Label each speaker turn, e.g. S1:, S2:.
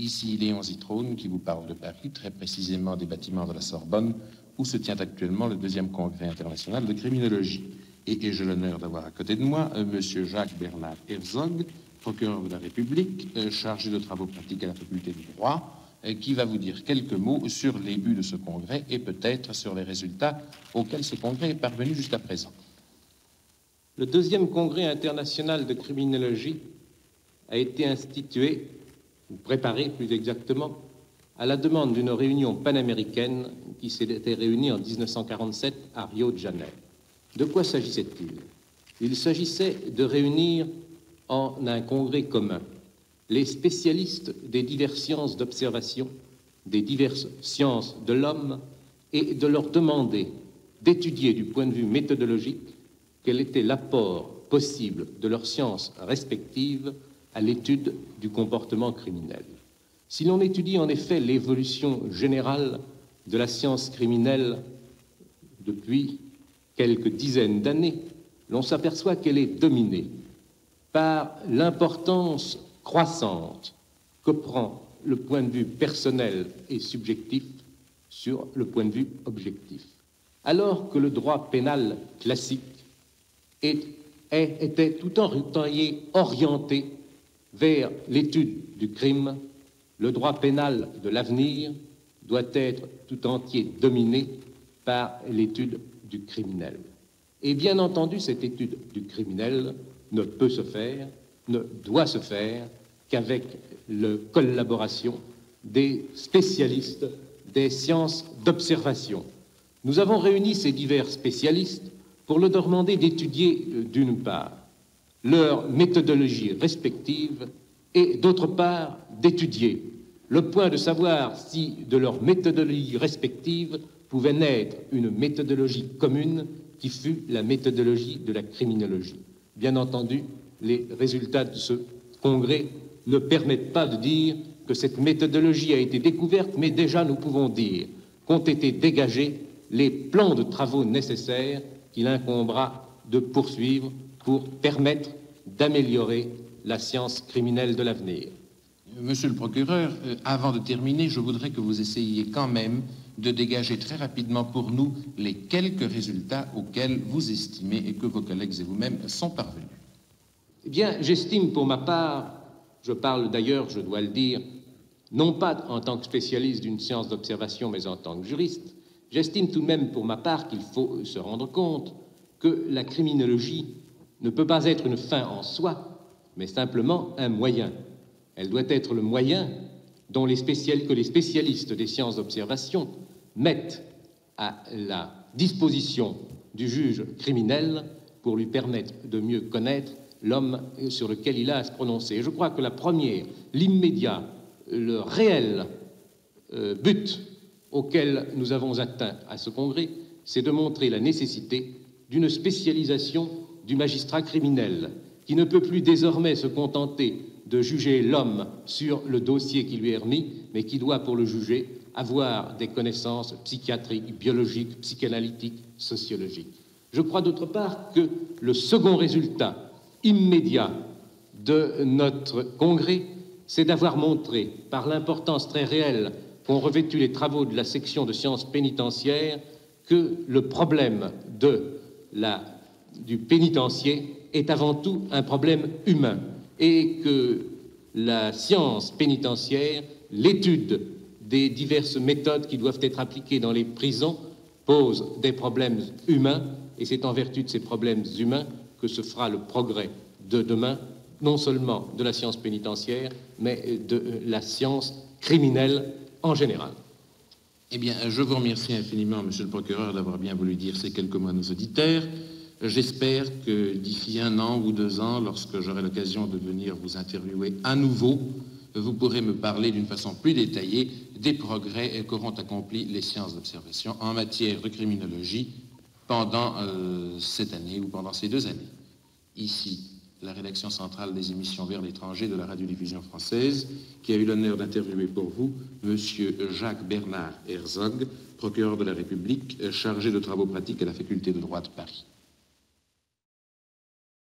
S1: Ici Léon Zitrone qui vous parle de Paris, très précisément des bâtiments de la Sorbonne, où se tient actuellement le 2e congrès international de criminologie. Et j'ai l'honneur d'avoir à côté de moi monsieur Jacques Bernard Herzog, procureur de la République, chargé de travaux pratiques à la faculté de droit, qui va vous dire quelques mots sur les buts de ce congrès et peut-être sur les résultats auxquels ce congrès est parvenu jusqu'à présent.
S2: Le 2e congrès international de criminologie a été institué, ou préparé plus exactement, à la demande d'une réunion panaméricaine qui s'était réunie en 1947 à Rio de Janeiro. De quoi s'agissait-il? Il s'agissait de réunir en un congrès commun les spécialistes des diverses sciences d'observation, des diverses sciences de l'homme, et de leur demander d'étudier du point de vue méthodologique quel était l'apport possible de leurs sciences respectives à l'étude du comportement criminel. Si l'on étudie en effet l'évolution générale de la science criminelle depuis quelques dizaines d'années, l'on s'aperçoit qu'elle est dominée par l'importance croissante que prend le point de vue personnel et subjectif sur le point de vue objectif. Alors que le droit pénal classique était tout entier orienté vers l'étude du crime, le droit pénal de l'avenir doit être tout entier dominé par l'étude du criminel. Et bien entendu, cette étude du criminel ne peut se faire, ne doit se faire qu'avec la collaboration des spécialistes des sciences d'observation. Nous avons réuni ces divers spécialistes pour leur demander d'étudier, d'une part, leur méthodologie respective et, d'autre part, d'étudier le point de savoir si de leur méthodologie respective pouvait naître une méthodologie commune qui fût la méthodologie de la criminologie. Bien entendu, les résultats de ce congrès ne permettent pas de dire que cette méthodologie a été découverte, mais déjà nous pouvons dire qu'ont été dégagés les plans de travaux nécessaires qu'il incombera de poursuivre pour permettre d'améliorer la science criminelle de l'avenir.
S1: Monsieur le procureur, avant de terminer, je voudrais que vous essayiez quand même de dégager très rapidement pour nous les quelques résultats auxquels vous estimez et que vos collègues et vous-même sont parvenus.
S2: Eh bien, j'estime pour ma part, je parle d'ailleurs, je dois le dire, non pas en tant que spécialiste d'une science d'observation, mais en tant que juriste, j'estime tout de même pour ma part qu'il faut se rendre compte que la criminologie ne peut pas être une fin en soi, mais simplement un moyen. Elle doit être le moyen dont que les spécialistes des sciences d'observation mettent à la disposition du juge criminel pour lui permettre de mieux connaître l'homme sur lequel il a à se prononcer. Et je crois que la première, l'immédiat, le réel but auquel nous avons atteint à ce congrès, c'est de montrer la nécessité d'une spécialisation du magistrat criminel, qui ne peut plus désormais se contenter de juger l'homme sur le dossier qui lui est remis, mais qui doit, pour le juger, avoir des connaissances psychiatriques, biologiques, psychanalytiques, sociologiques. Je crois d'autre part que le second résultat immédiat de notre congrès, c'est d'avoir montré, par l'importance très réelle qu'ont revêtu les travaux de la section de sciences pénitentiaires, que le problème du pénitencier est avant tout un problème humain et que la science pénitentiaire, l'étude des diverses méthodes qui doivent être appliquées dans les prisons, pose des problèmes humains et c'est en vertu de ces problèmes humains que se fera le progrès de demain, non seulement de la science pénitentiaire, mais de la science criminelle en général.
S1: Eh bien, je vous remercie infiniment, monsieur le procureur, d'avoir bien voulu dire ces quelques mots à nos auditeurs. J'espère que d'ici 1 an ou 2 ans, lorsque j'aurai l'occasion de venir vous interviewer à nouveau, vous pourrez me parler d'une façon plus détaillée des progrès qu'auront accomplis les sciences d'observation en matière de criminologie pendant cette année ou pendant ces 2 années. Ici, la rédaction centrale des émissions vers l'étranger de la radiodiffusion française, qui a eu l'honneur d'interviewer pour vous monsieur Jacques Bernard Herzog, procureur de la République, chargé de travaux pratiques à la faculté de droit de Paris.